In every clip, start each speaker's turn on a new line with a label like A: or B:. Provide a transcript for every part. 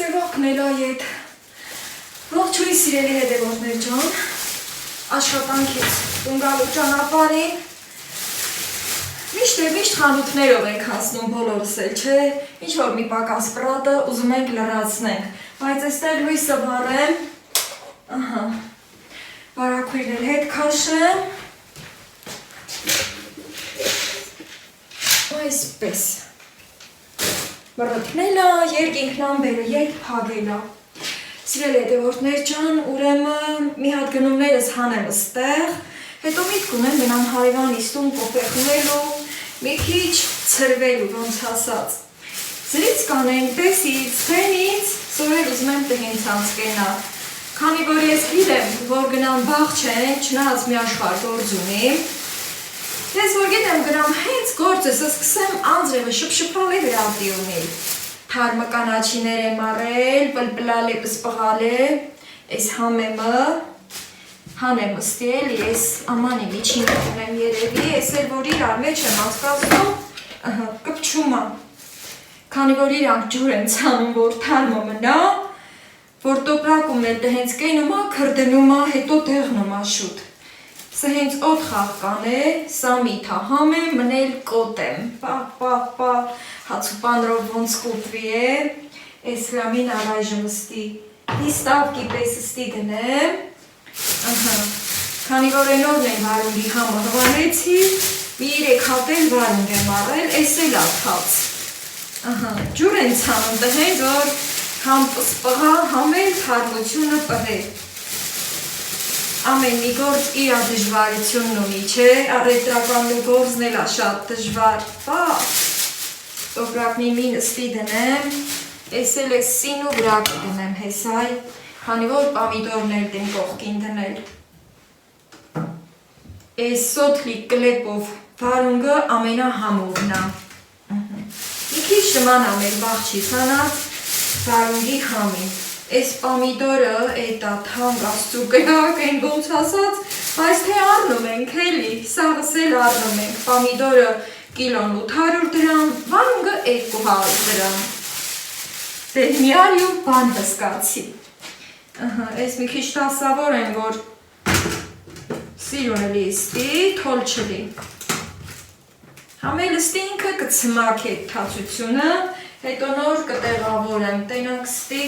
A: Նելայետ ողջույն սիրելի հետևորդներ ջան, աշխատանքից տուն գալու ճանապարհին միշտ խանութներով ենք հասնում բոլորս էլ, չէ, ինչ որ մի պակաս պրատը ուզում ենք լրացնենք, բայց այստեղ լույսը վառեմ, ահա, բարակույրն էլ հետ քաշեմ, այսպես, մռթնել է, երկինքն ամբերը երբ փագել է, սիրելի հետևորդներ ջան, ուրեմն մի հատ գնումներս հանեմ ստեղ, հետո միտք ունեմ մենամ հարևանիս տուն կոպեխնելու, մի քիչ ցրվելու ոնց ասած, զրից կանենք, տեսից, թենից, սովեր ուզում եմ տհենց անցկենա, քանի որ ես գիտեմ, որ գնամ բաղ չեն, չնայած մի աշխարհ գործ ունի, ես որ գիտեմ գնամ հենց գործս սկսեմ անձրևը շփշփալ է վրատի ունի, թարմը կանաչիներ եմ առել, պլպլալ է, պսպղալ է, ես համեմը, հանեմ ըստիել, ես ամանի միջին ունեմ երևի, ես էլ որ իրար մեջ եմ անցկացնում, կպչում է, քանի որ իրանք ջուր են ցանում, որ թարմը մնա, որ տոպրակումն էլ հենց կենում է, քրդնում է, հետո դեղնում է շուտ, սա հենց օդ խաղկան է, սա միթա համ է, մնել կոտ եմ, պա, հացուպանրով ոնց կուպվի է, ես հրամին առայժմ ըստի, իստավկի պես ըստի գնեմ, քանի որ ենորն են վարունգի համը հվանեցի, մի 3 հատ էլ վարունգ եմ առել, ես էլ ատհաց, ջուր են ցանում տհենց, որ համ պսպղա, համ էլ թարմությունը պհե, ամեն մի գործ իր դժվարությունն ունի, չէ, առևտրական գործն էլ է շատ դժվար, տոպրակնի մին ըստի դնեմ, ես էլ ես սին ու վրա կդնեմ հեսայ, քանի որ պամիդորներ դեմ կողքին դնել, ես սոթլիկ կլեպով վարունգը ամենահամովն է, մի քիչ նման ամեն բաղ չի ցանած վարունգի համին, Ես պամիդորը էտա թանկ աստու կրակ են ոնց ասած, բայց թե առնում ենք էլի, սաղս էլ առնում ենք, պամիդորը կիլոն 800 դրամ, վարունգը 200 դրամ, դե միար ու բան հսկացի, ես մի քիչ տասավոր են, որ սիրուն էլի ստի, թոլ չլի, համել ստի ինքը կցմակ է թացությունը, հետո նոր կտեղավորեմ, տենակ ստի,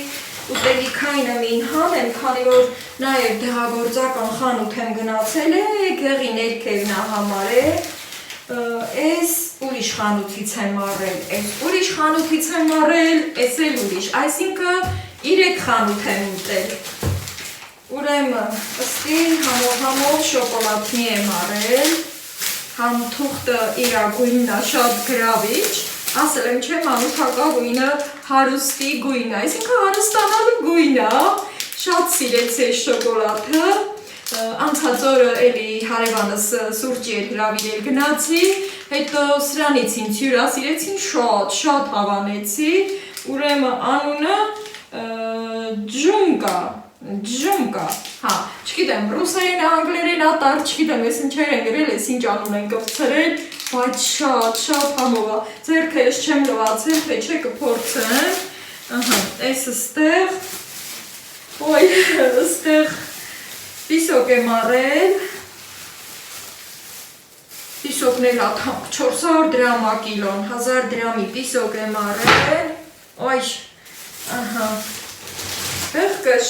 A: ուտելիքայինը մին հանեմ, քանի որ նաև դեղագործական խանութ եմ գնացել է, գեղի ներքևն է համար է, ես ուրիշ խանութից եմ առել, ես ուրիշ խանութից եմ առել, ես էլ ուրիշ, այսինքն 3 խանութ եմ ուտել, ուրեմն ըստի համով շոկոլադնի եմ առել, համ թուղթը իրա գույնն է շատ գրավիչ, ասել եմ չեմ անութակա գույնը հարուստի գույն է, այսինքն հարստանալու գույն է, շատ սիրեցի ես շոկոլադը, անցած օրը էլի հարևանս սուրճի էր հրավիրել գնացի, հետո սրանից ինձ հյուրասիրեցին շատ հավանեցի, ուրեմն անունը ջումկա, հա, չգիտեմ, ռուսերեն, անգլերեն ատար, չգիտեմ, ես ինչեր են գրել, ես ինչ անուն են կպցրել, բայց շատ համով է, ձերքը ես չեմ լվացել, թե չէ կփորձեմ, ես ստեղ պիսոկ եմ առել, պիսոկն էլ աթանք 400 դրամ է կիլոն, 1000 դրամի պիսոկ եմ առել,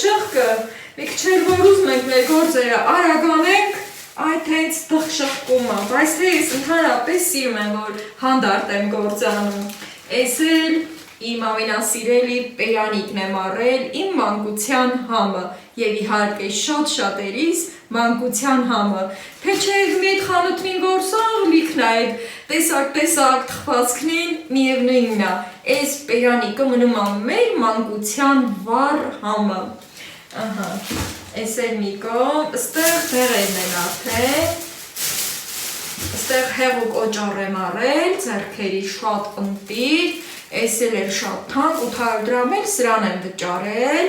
A: շղկը, մի քիչ էլ որ ուզում ենք մեր գործերը արագանենք, այդ հենց դղշղկում է, բայց թե ես ընդհանրապես սիրում եմ, որ հանդարտ եմ գործանում, ես էլ իմ ամենասիրելի պերանիկն եմ առել, իմ մանկության համը և իհարկե շատերիս մանկության համը, թե չէ մի այդ խանութնին որ սաղլիքն է այդ տեսակ թխվածքնին միևնույնն է, այս պերանիկը մնում է մեր մանկության վառ համը, ես էլ մի կոմ, ստեղ դեղերն են արդեն, ստեղ հեղուկ օճառ եմ առել, ձեռքերի շատ ընտիր, ես էլ էր շատ թանկ, 800 դրամ էլ սրան եմ վճարել,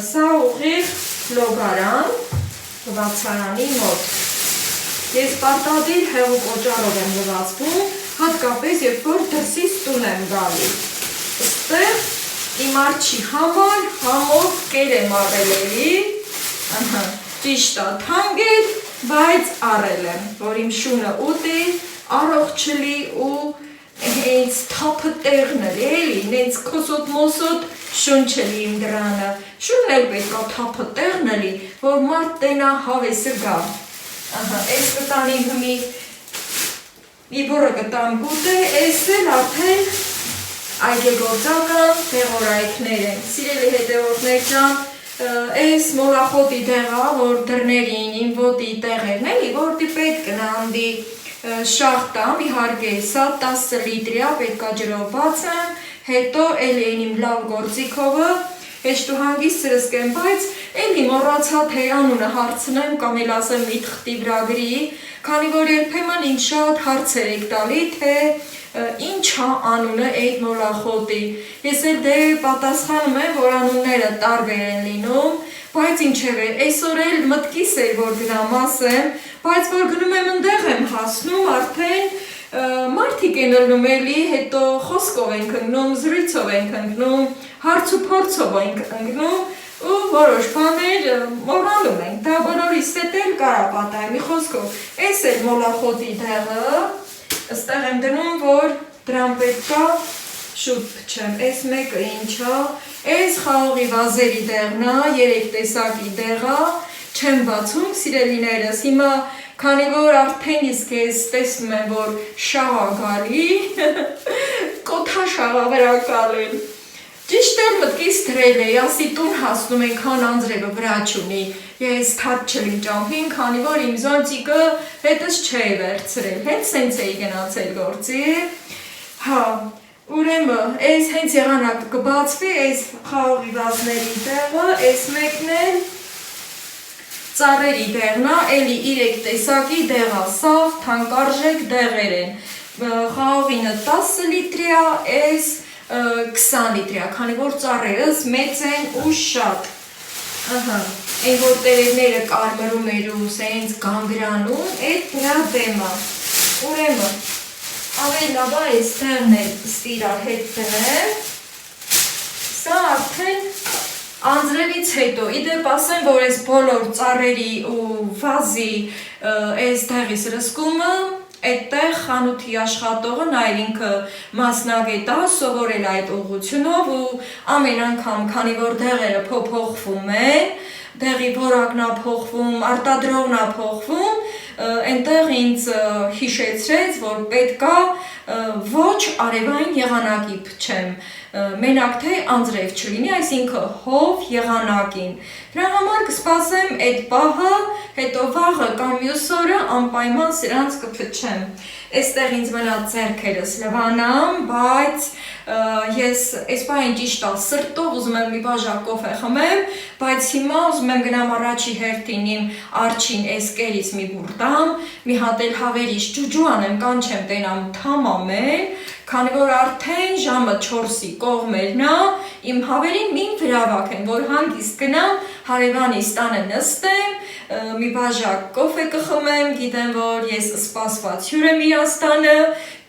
A: սա ուղիղ լոգարան, լվացարանի մոտ, ես պարտադիր հեղուկ օճառով եմ լվացվում, հատկապես երբ որ դրսից տուն եմ գալու, ստեղ իմ արջի համար համով կեր եմ առել էլի, ճիշտ է, թանկ էր, բայց առել եմ, որ իմ շունը ուտի, առողջ չլի ու հենց թափը տեղն էլի, հենց քոսոտ-մոսոտ շուն չլի իմ դրանը, շունն էլ պետք է թափը տեղն էլի, որ մարդ տենա հավեսը գա, այս կտանի հմի մի բորը կտան գուտ է, այս էլ արդեն այգեգործակը տեղորայքներ են, սիրելի հետևորդներ ջան, այս մոլախոտի տեղը, որ դրներին, իմ ոտի տեղերն էլի, որտի պետք կնանդի շախտամ, իհարկե, սա 10 լիտրիա, պետքա ջրով բացեմ, հետո էլի են իմ լավ գործիքովը, հեշտ ու հանգիստ սրսկեմ, բայց էլի մոռացա թե անունը հարցնեմ կամ էլ ասեմ մի թղթի վրա գրի, քանի որ երբեմն ինձ շատ հարցեր եք տալի, թե ինչ է անունը այդ մոլախոտի, ես էլ դե պատասխանում եմ, որ անունները տարբեր են լինում, բայց ինչև է, այսօր էլ մտքիս էր, որ գնամ ասեմ, բայց որ գնում եմ ընդեղ եմ հասնում, արդեն մարդիկ են ըլնում էլի, հետո խոսքով ենք ընկնում, զրույցով ենք ընկնում, հարց ու փորձով ենք ընկնում, ու որոշ բաներ մոռանում ենք, դա բոլորիս հետ էլ կարա պատահի, մի խոսքով, այս էլ մոլախոտի տեղը, ըստեղ եմ դնում, որ դրան պետքա շուտ փչեմ, այս մեկը ինչա, այս խաղողի վազերի տեղն է, 3 տեսակի տեղը, չեմ բացում, սիրելիներս, հիմա քանի որ արդեն իսկ ես տեսնում եմ, որ շաղա գալի, կոթա շաղա վրա կալել, ճիշտ էլ մտքիս դրել էի, ասի տուն հասնում ենքան անձրևը վրա չունի, ես թաց չլի ճամփին, քանի որ իմ զոնտիկը հետս չէի վերցրել, հենց սենց էի գնացել գործի, հա, ուրեմն, այս հենց եղանակը կբացվի, այս խաղողի վազների տեղը, այս մեկն էլ ծառերի դեղն է, էլի 3 տեսակի դեղ է, սաղ թանկարժեք դեղեր են, խաղողինը 10 լիտրիա, այս 20 լիտրիա, քանի որ ծառերս մեծ են ու շատ, այն որ տերևները կարմրում էր ու սենց գանգրանում, այդ նրա դեմը, ուրեմն, ավելի լավ է այս տեղն էլ ստիրար հետ դնեմ, սա արդեն անձրևից հետո, իդեպ ասեմ, որ այս բոլոր ծառերի ու վազի այս տեղի սրսկումը, այդտեղ խանութի աշխատողը նայր ինքը մասնագետ է, սովորել այդ ուղղությունով ու ամեն անգամ, քանի որ դեղերը փոփոխվում են, դեղի որակն է փոխվում, արտադրողն է փոխվում, այնտեղ ինձ հիշեցրեց, որ պետքա ոչ արևային եղանակի փչեմ, մենակ թե անձրև չլինի, այսինքն հով եղանակին։ Դրա համար կսպասեմ այդ պահը, հետո վաղը կամ մյուս օրը անպայման սրանց կփչեմ։ Այստեղ ինձ մնաց ձեռքերս լվանամ, բայց ես այս պահին ճիշտ է սրտով ուզում եմ մի բաժակ կոֆե խմեմ, բայց հիմա ուզում եմ գնամ առաջի հերթին իմ արջին այս կերից մի բուրտամ, մի հատ էլ հավերից ջուջու անեմ, կանչեմ տենամ թամամել, քանի որ արդեն ժամը 4-ի կողմերն է, իմ հավերին մին վրավակ են, որ հանգիստ գնամ, հարևանիս տանը նստեմ, մի բաժակ կոֆե կխմեմ, գիտեմ, որ ես սպասված հյուր եմ Իրաստանը,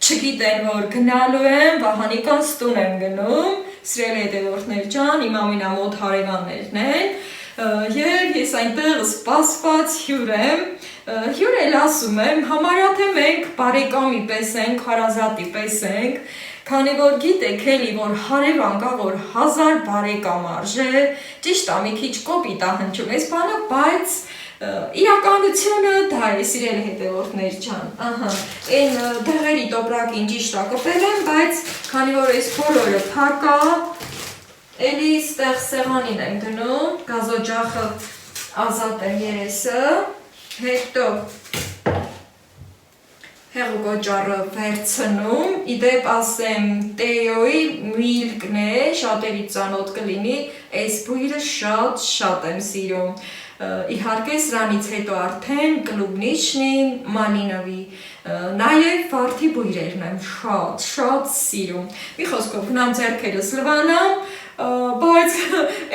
A: չգիտեն, որ գնալու եմ, վահանիկանց տուն եմ գնում, սիրելի հետևորդներ ջան, իմ ամենամոտ հարևաններն են, և ես այնտեղ սպասված հյուր եմ, հյուր էլ ասում եմ, համարյա թե մենք բարեկամի պես ենք, հարազատի պես ենք, քանի որ գիտեք էլի, որ հարևան կա, որ 1000 բարեկամ արժե, ճիշտ է մի քիչ կոպիտ է հնչում այս բանը, բայց իրականությունը դա է, սիրելի հետևորդներ ջան, այն դեղերի տոպրակին ճիշտ է կպել եմ, բայց քանի որ այս բոլորը փակ է, էլի ստեղ սեղանին եմ դնում, գազօջախը ազատ եմ երեսը, հետո հեղուկոճառը վերցնում, իդեպ ասեմ Տեոյի միլկն է, շատերի ծանոթ կլինի, այս բույրը շատ եմ սիրում, իհարկե սրանից հետո արդեն կլուբնիչնին, մանինովի, նաև վարդի բույրերն եմ շատ սիրում, մի խոսքով գնամ ձեռքերս լվանամ, բայց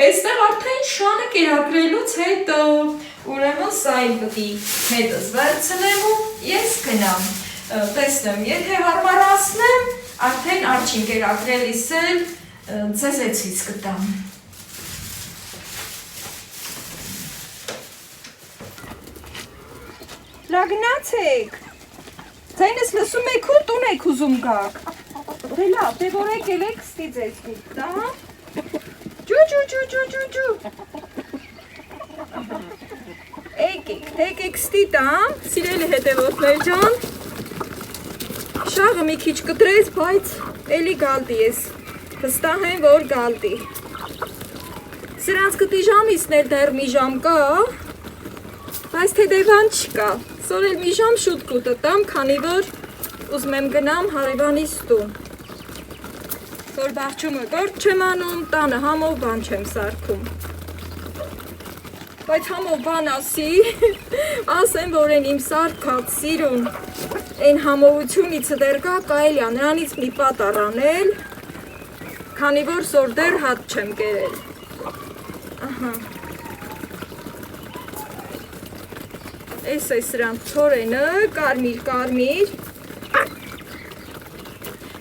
A: այստեղ արդեն շանը կերակրելուց հետո, ուրեմն սա իմ պտի հետս վերցնեմ ու ես գնամ, տեսնեմ, եթե հարմարացնեմ, արդեն արջին կերակրելիս էլ ձեզ է ցույց կտամ։ Լավ գնացեք։ Ձայնս լսում եք ու տուն եք ուզում գաք։ Դե լավ, դե որ եկել եք ստի ձեզ գիտա։ Ջու։ Եկեք ստի տամ, սիրելի հետևորդներ ջան։ Շաղը մի քիչ կտրեց, բայց էլի գալդի ես։ Վստահ եմ, որ գալդի։ Սրանց կտի ժամիսն էլ դեռ մի ժամ կա, բայց թե դեվան չկա։ Սոր էլ մի ժամ շուտ կուտտամ, քանի որ ուզում եմ գնամ հարևանիս տուն։ Որ բաղջումը գործ չեմ անում, տանը համով բան չեմ սարքում։ Բայց համով բան ասի, ասեմ, որ են իմ սարքած սիրուն, են համովությունից դեռ կա կայլյա նրանից մի պատար անել, քանի որ սոր դեռ հատ չեմ կերել։ Ահա։ Էս է սրանք ցորենը, կարմիր։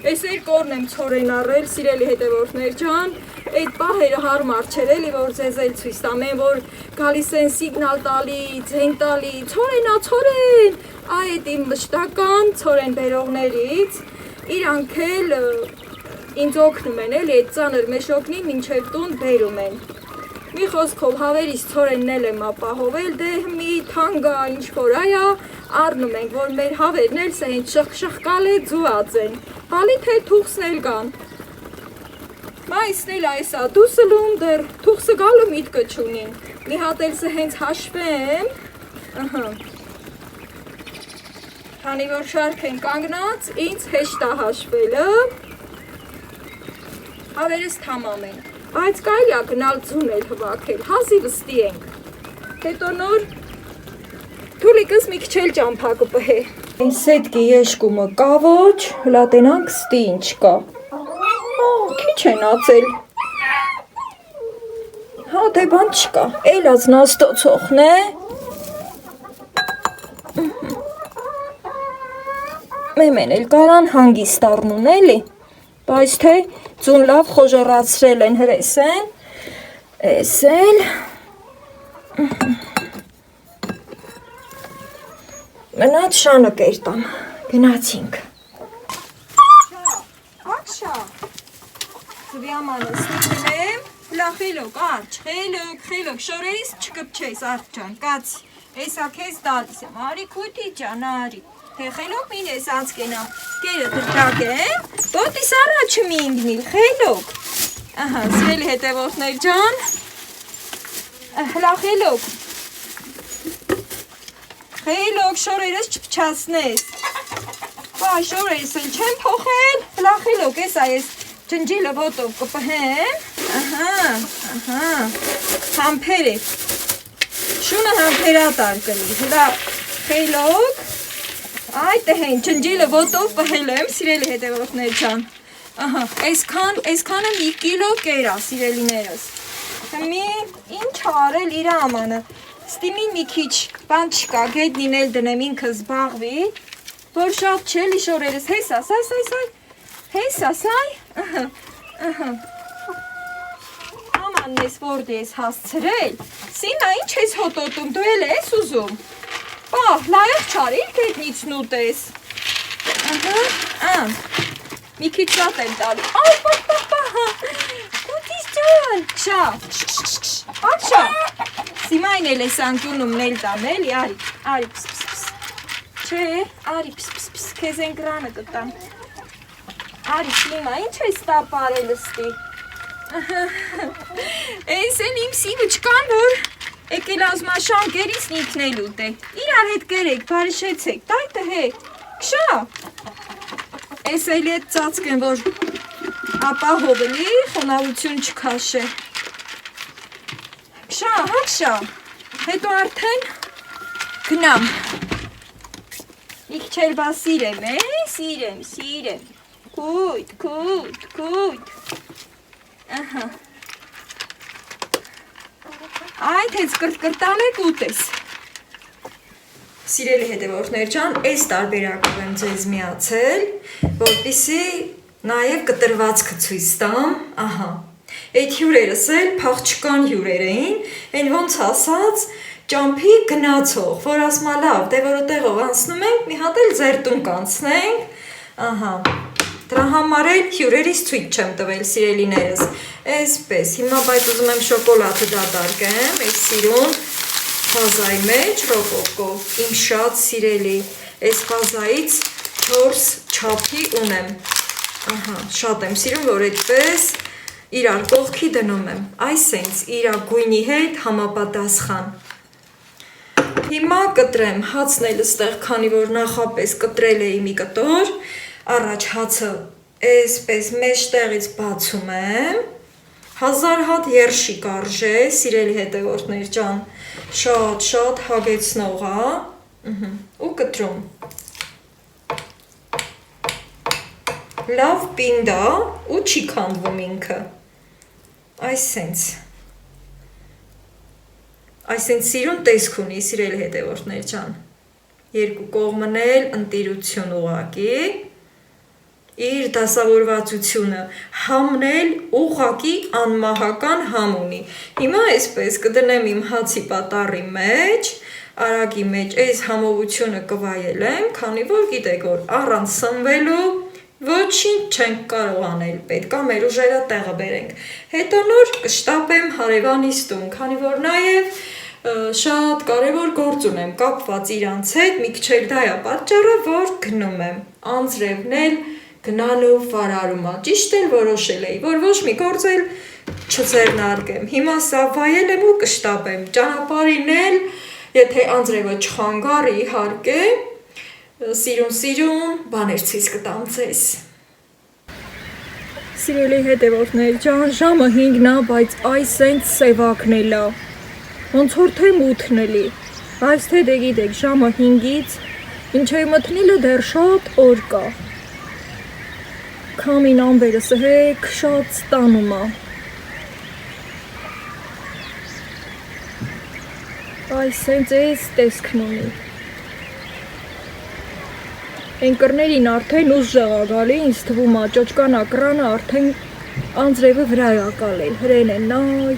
A: Էս էլ կորն եմ ցորեն առել, սիրելի հետևորդներ ջան, այդ պահերը հարմար չէր էլի, որ ձեզ էլ ցույց տամ, որ գալիս են սիգնալ տալի, ձեն տալի, ցորեն, այդ իմ մշտական ցորեն բերողներից, իրանք էլ ինձ օգնում են էլի, այդ ծանր մեշոկնին մինչև տուն բերում են։ Մի խոսքով հավերից ցորենն էլ եմ ապահովել, դե մի թանգա ինչ-որ այա առնում ենք, որ մեր հավերն էլ սա են շխկալ է ձուած են, բալի թե թուղսն էլ կան։ Մայսն էլ այսա դուսլում դեռ թուղսը գալու միտքը չունին, մի հատ էլ սա հենց հաշվեմ, քանի որ շարք են կանգնած, ինձ հեշտ է հաշվելը, հավերս թամամ են։ Բայց կայլյա գնալ ձուն էլ հվակել, հազի վստի ենք, հետո նոր թուլիկս մի քիչ էլ ճամփա կպհե։ Սետկի եշկումը կա ոչ, հլա տենանք ստի ինչ կա։ Քիչ են ածել։ Հա դե բան չկա, էլ ազնաստոցողն է։ Մեմեն էլ կարան հանգիստ առնուն էլի, բայց թե ձուն լավ խոժորացրել են հրես են, էս էլ, մնաց շանը կերտամ, գնացինք։ Ակշա, զվյամանս նիգնեմ, լախելոք, արջ, խելոք, շորերիս չկպչես արջան, կաց, էսա կեզ դալիս եմ, արի կույտի ճան, արի, թե խելոք մին ես անցկենամ, կերը դրդակ է, ոտիս առաջը մի ինգնիլ, խելոք, ահա, սրելի հետևորդներ ճան, հլա խելոք, շորերս չպչացնես, բա շորերս էլ չեմ փոխել, հլա խելոք, էսա ես ջնջիլը ոտով կպհեմ, ահա, համպեր է, շունը համպերատար կլի, հլա խելոք, այդ հեն ջնջիլը ոտով պհել եմ, սիրելի հետևորդներ ջան, ահա, այսքանը մի կիլո կերա, սիրելիներս, մի ինչ արել իր ամանը, ստիմին մի քիչ բան չկա, գետնին էլ դնեմ ինքը զբաղվի, որ շատ չէ լի շորերս, հեսա, ամանն ես որդ ես հասցրել, սինա ինչ ես հոտոտում, դու էլ ես ուզում, պահ, լայեղ չար, իր գետնից նուտես, մի քիչ շատ եմ տալի, կուտիս ճան, կշա, ակշա, սիմայն էլ ես անկյունում նել տամ էլի, արի, պս, չէ, արի, պս, կեզ են գրանը կտամ, արի, սիմա, ինչ ես տապարել ստի, ես են իմ սիվը չկան, որ եկել ազմաշան կերից նիքնել ուտե, իրար հետ կերեք, բարիշեցեք, դայտը հետ, կշա, ես էլ ետ ծացկ եմ, որ ապահովելի, խոնավություն չքաշե, կշա, հետո արդեն գնամ, մի քիչ էլ բա սիրեմ, սիրեմ, կույտ, ահա, այդ հենց կրտկրտալ եք ուտես։ Սիրելի հետևորդներ ջան, այս տարբերակով եմ ձեզ միացել, որպեսզի Նաև կտրվածքը ցույց տամ, ահա։ Այդ հյուրերս էլ փախչկան հյուրեր էին, այն ոնց ասած ճամփի գնացող, որ ասма լավ, դե որ տեղով անցնում ենք, մի հատ էլ ձեր տուն կանցնենք, ահա։ Դրա համար էլ հյուրերից ցույց չեմ տվել, սիրելիներս։ Այսպես, հիմա բայց ուզում եմ շոկոլադը դատարկեմ, այս սիրուն վազայի մեջ, ռոկոկո, իմ շատ սիրելի, այս վազայից 4 չափի ունեմ, ահա, շատ եմ սիրում, որ այդպես իրար կողքի դնում եմ, այսենց իրա գույնի հետ համապատասխան։ Հիմա կտրեմ, հացն էլ ստեղ, քանի որ նախապես կտրել էի մի կտոր, առաջ հացը այսպես մեջտեղից բացում եմ, 1000 հատ երշիկ արժե, սիրելի հետևորդներ ջան, շատ հագեցնող է, ու կտրում։ Լավ պինդ է ու չի քանդվում ինքը, այսենց սիրուն տեսք ունի, սիրելի հետևորդներ ջան, երկու կողմն էլ ընտիրություն ուղղակի, իր դասավորվածությունը, համն էլ ուղղակի անմահական համ ունի, հիմա այսպես կդնեմ իմ հացի պատառի մեջ, արագի մեջ այս համովությունը կվայելեմ, քանի որ գիտեք որ առանց սնվելու ոչինչ չենք կարող անել, պետք է մեր ուժերը տեղը բերենք, հետո նոր կշտապեմ հարևանիս տուն, քանի որ նաև շատ կարևոր գործ ունեմ կապված իրանց հետ, մի քիչ էլ դա է պատճառը, որ գնում եմ, անձրևն էլ գնալով վարարում է, ճիշտ էլ որոշել էի, որ ոչ մի գործ էլ չձեռնարկեմ, հիմա սա վայել եմ ու կշտապեմ, ճանապարհին էլ, եթե անձրևը չխանգարի իհարկե, սիրուն բաներ ցույց կտամ ձեզ։ Սիրելի հետևորդներ ջան, ժամը 5-ն է, բայց այսենց սևակն էլ է, ոնց որ թե մութն էլի, այս թե դե գիտեք ժամը 5-ից, ինչեւ մթնելը դեռ շատ օր կա, քամին ամբերը սհեք շատ ստանում է, այսենց էս տեսքն ունի, Ընկերներին արդեն ուժ եղա գալի, ինձ թվում է ճոճկան ակրանը արդեն անձրևը վրա է ակալել, հրեն են նայ,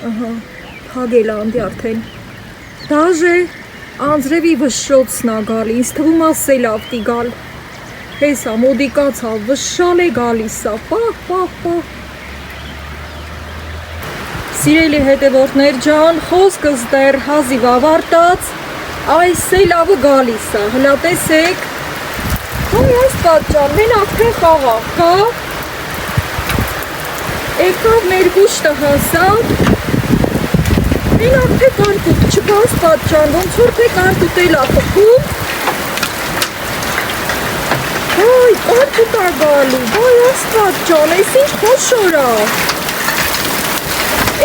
A: ահա, փագել անդի արդեն, դաժե անձրևի վշշոցն է գալի, ինձ թվում է սելավտի գալ, հեսա մոդիկացա, վշշալ է գալիս է, պահ, Սիրելի հետևորդներ ջան, խոսքս դեռ հազիվ ավարտած, այս սելավը գալիս է, հլա տեսեք, Հայ աստված ջան, մեն արդեն խաղաղ կա, եկավ մեր գուշտը հասավ, մեն արդեն կարկուտ չկա աստված ջան, ոնց որ թե կարկուտ էլ ա խփում, Հայ, կարկուտ ա գալու, հայ աստված ջան, ես ինչ խոշոր ա,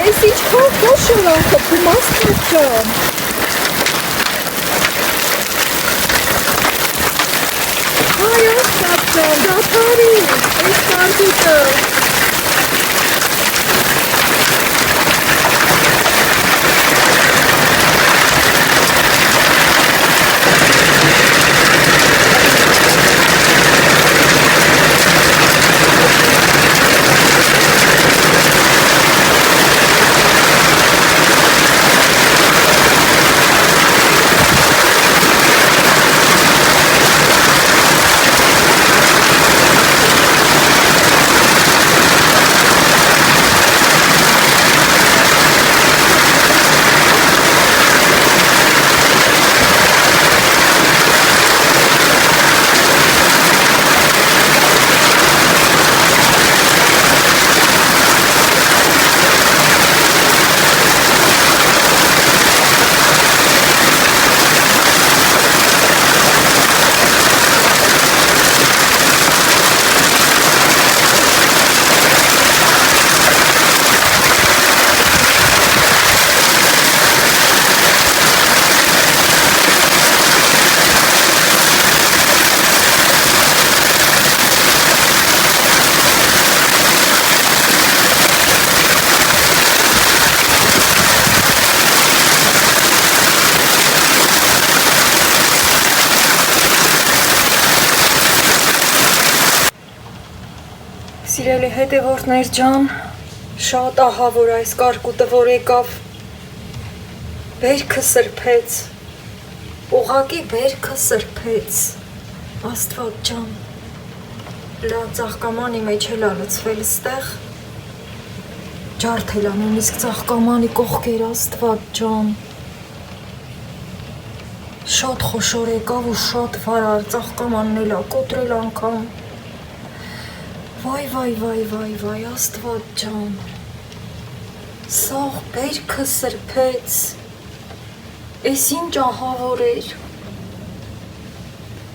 A: ես ինչքան խոշոր ա խփում աստված ջան, Հայ աստված ջան, դատարի, այս կարկուտը Սիրելի հետևորդներ ջան, շատ ահավոր այս կարկուտը, որ եկավ, բերքը սրբեց, ուղղակի բերքը սրբեց, Աստված ջան, լա ծաղկամանի մեջ էլ ալցվել ստեղ, ջարդել անեն իսկ ծաղկամանի կողքեր, Աստված ջան, շատ խոշոր եկավ ու շատ վարար, ծաղկամանն էլ ա կոտրել անգամ, վայ, Աստված ջան, սաղ բերքը սրբեց, էս ինչ ահավոր էր,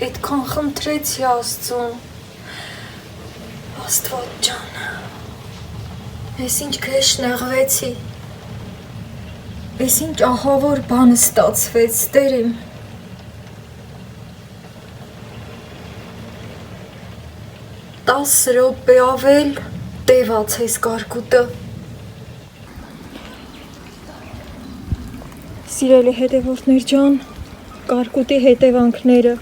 A: էդքան խնդրեցի Աստծուն, Աստված ջան, էս ինչ քեշ նեղվեցի, էս ինչ ահավոր բան ստացվեց, Տեր իմ, 10 րոպե ավել տևաց այս կարկուտը։ Սիրելի հետևորդներ ջան, կարկուտի հետևանքները։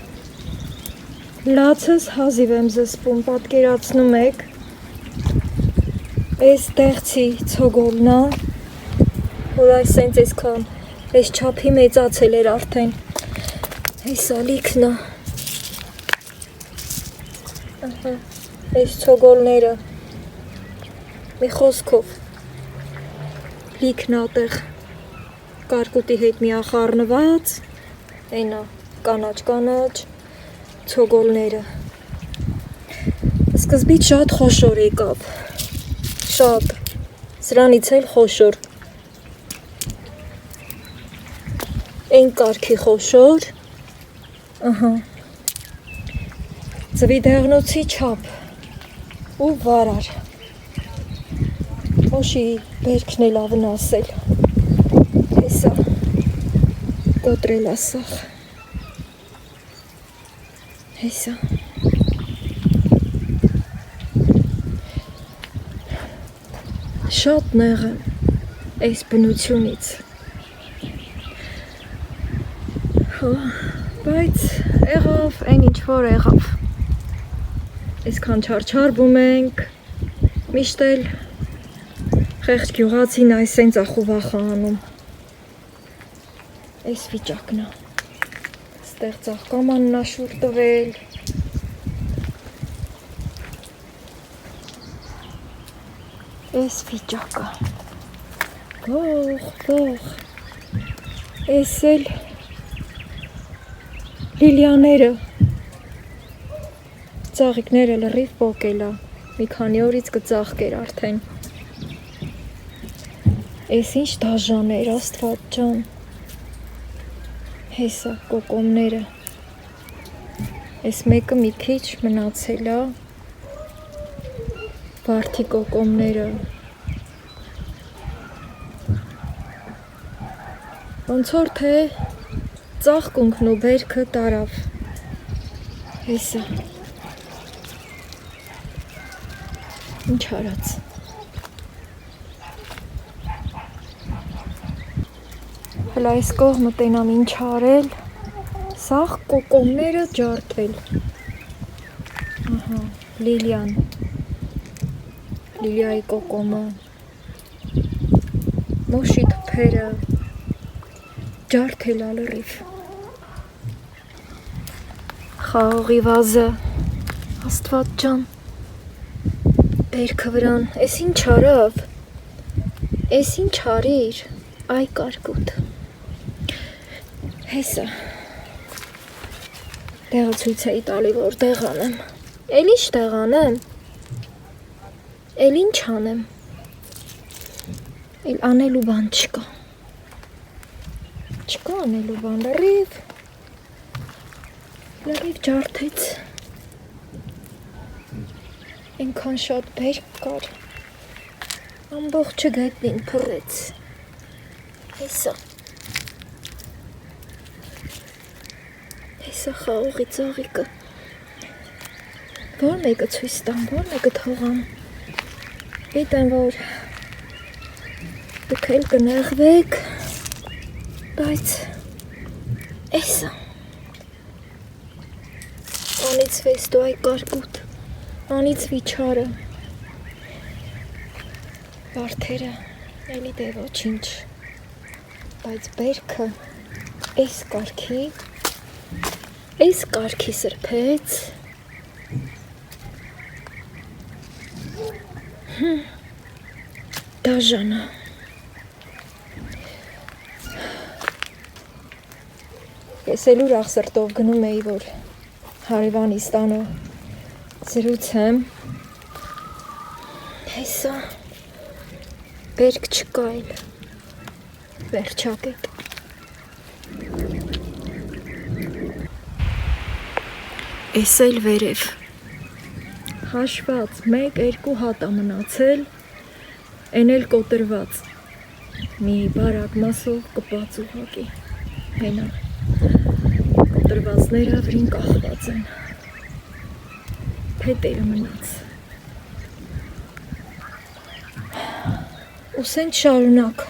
A: Լացս հազիվ եմ զսպում, պատկերացնում եք։ Այս տեղցի ցոգոլնա, որ այսենց այսքան, այս չափի մեծացել էր արդեն։ Այս ալիքնա։ Այս ցոգոլները մի խոսքով լիքնատեղ կարկուտի հետ միախառնված այնա կանաչ ցոգոլները սկզբից շատ խոշոր եկավ շատ սրանից էլ խոշոր այն կարգի խոշոր ահա ծվի դեղնոցի չափ ու վարար ոշի բերքն էլ ավնասել հեսա կոտրել ասախ հեսա շատ նեղ եմ այս բնությունից բայց եղավ այն ինչ որ եղավ այսքան չարչարվում ենք, միշտ էլ խեղճ գյուղացին այսենց ախուվախը անում, այս վիճակն է, ստեղ ծաղկամանն ա շուր տվել, այս վիճակը, ողող, այս էլ լիլիաները, ծաղիկները լրիվ պոկել է, մի քանի օրից կծաղկեր արդեն, այս ինչ դաժան էր, Աստված ջան, հեսա կոկոմները, այս մեկը մի քիչ մնացել է, վարդի կոկոմները, ոնց որ թե ծաղկունքն ու բերքը տարավ, հեսա, ինչ արած, հլա այս կողմը տենամ ինչ արել, սաղ կոկոմները ջարդել, ահա, լիլիան, լիլիայի կոկոմը, մոշի թփերը, ջարդել ալրիվ, խաղողի վազը, Աստված ջան, բերքը վրան, ես ինչ արավ, ես ինչ արիր, այ կարկուտ, հեսա, տեղը ցույց էի տալի, որ տեղ անեմ, էլ ինչ տեղ անեմ, էլ ինչ անեմ, էլ անելու բան չկա, չկա անելու բան, լրիվ ջարդեց, ինքան շատ բերք կար, ամբողջը գետնին փռեց, հեսա խաղողի ծաղիկը, որ մեկը ցույց տամ, որ մեկը թողամ, գիտեմ, որ դուք էլ կնեղվեք, բայց էսա, անիծվես դու այ կարկուտ, անիծվի չարը, Վարդերը էլի դե ոչինչ, բայց բերքը այս կարգի սրբեց, դաժանա, ես էլ ուրախ սրտով գնում էի, որ հարևանիս տանը զրուցեմ, հեսա բերք չկա էլ, վերջակետ։ Էս էլ վերև, հաշված 1-2 հատ ա մնացել, են էլ կոտրված, մի բարակ մասով կպած ուղակի, հենա, կոտրվածները վրին կախված են, փետերը մնաց, ուսենք շարունակ,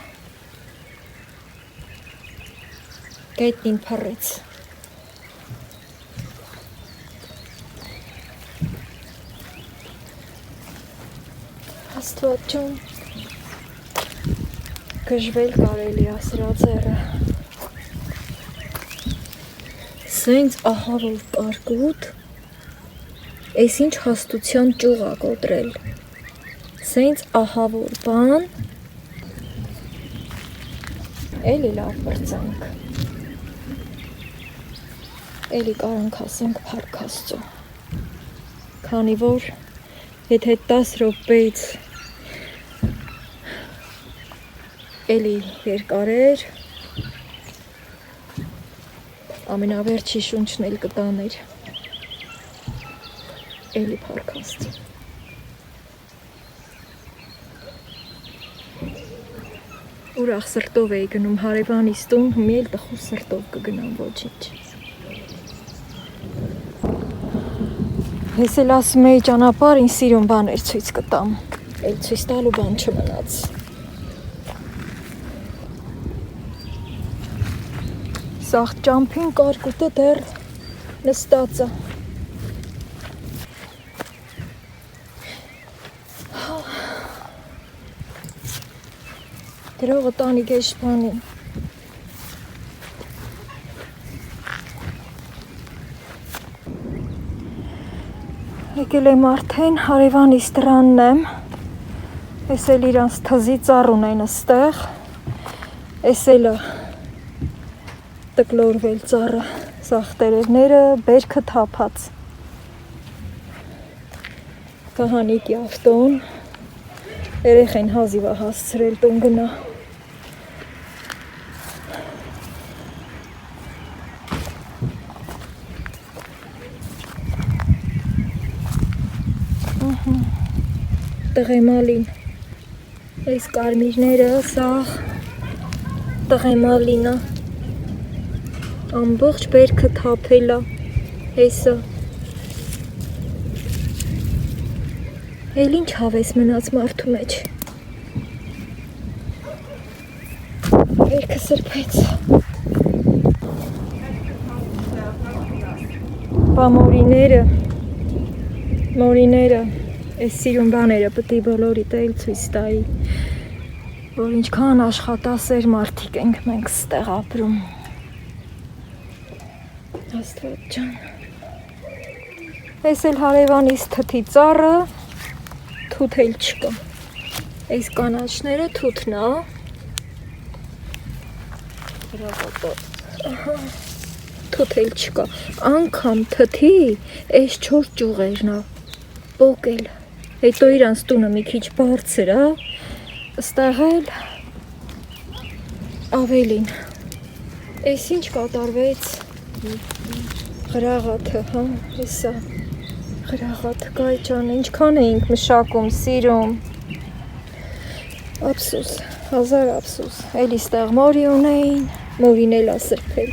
A: գետնին փռեց, Աստված ջան, գժվել կարելի է սրա ձեռը, սենց ահա որ կարկուտ, էս ինչ հաստության ճյուղ ա կոտրել, սենց ահա որ բան, էլի լավ բրծանք, էլի կարանք ասենք փառք Աստծո, քանի որ եթե 10 րոպեից էլի երկար էր, ամենավերջի շունչն էլ կտաներ, էլի փառք Աստծո։ Ուրախ սրտով էի գնում հարևանիս տուն, մի էլ տխուր սրտով կգնամ ոչինչ։ Ես էլ ասում էի ճանապարհ ինձ սիրուն բաներ ցույց կտամ, էլ ցույց տալու բան չմնաց։ Սաղ ճամփին կարկուտը դեռ նստած է։ Գրողը տանի գեշպանին։ Եկել եմ արդեն հարևանիս դրանն եմ, ես էլ իրանց թզի ծառ ունեն ստեղ, ես էլ տկլորվել ծառը, սաղ տերևները, բերքը թափած, կահանիկի ավտոն, երեխեն հազիվ է հասցրել տուն գնա։ Տղեմալին, այս կարմիրները, սաղ տղեմալինը, ամբողջ բերքը թափելա, հեսա, էլ ինչ հավես մնաց մարդու մեջ, բերքը սրբեց, բա մորիները, այս սիրուն բաները պտի բոլորիդ էլ ցույց տայի, որ ինչքան աշխատասեր մարդիկ ենք մենք ստեղ ապրում։ Աստված ջան։ Այս էլ հարևանիս թթի ծառը, թութ էլ չկա։ Այս կանաչները թութն է։ Թութ էլ չկա։ Անգամ թթի այս 4 ճյուղերն է պոկել։ Հետո իրանց տունը մի քիչ բարձր է, ստեղ էլ ավելին։ Այս ինչ կատարվեց Ղրաղաթը, հա, հեսա, Ղրաղաթ գայ ջան, ինչքան էինք մշակում, սիրում, ափսուս, հազար ափսուս, էլի ստեղ մորի ունեին, մորին էլ ասրբել։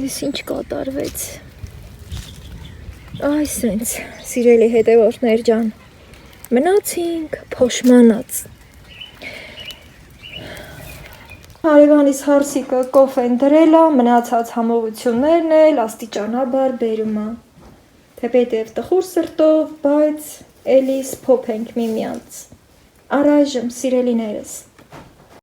A: Ես ինչ կատարվեց, այ սենց, սիրելի հետևորդներ ջան, մնացինք փոշմանած։ Հարևանիս հարսիկը կոֆեն դրել է, մնացած համողություններն էլ աստիճանաբար բերում է։ թեպետև տխուր սրտով, բայց էլիս փոփ ենք միմյանց։ Առայժմ, սիրելիներս,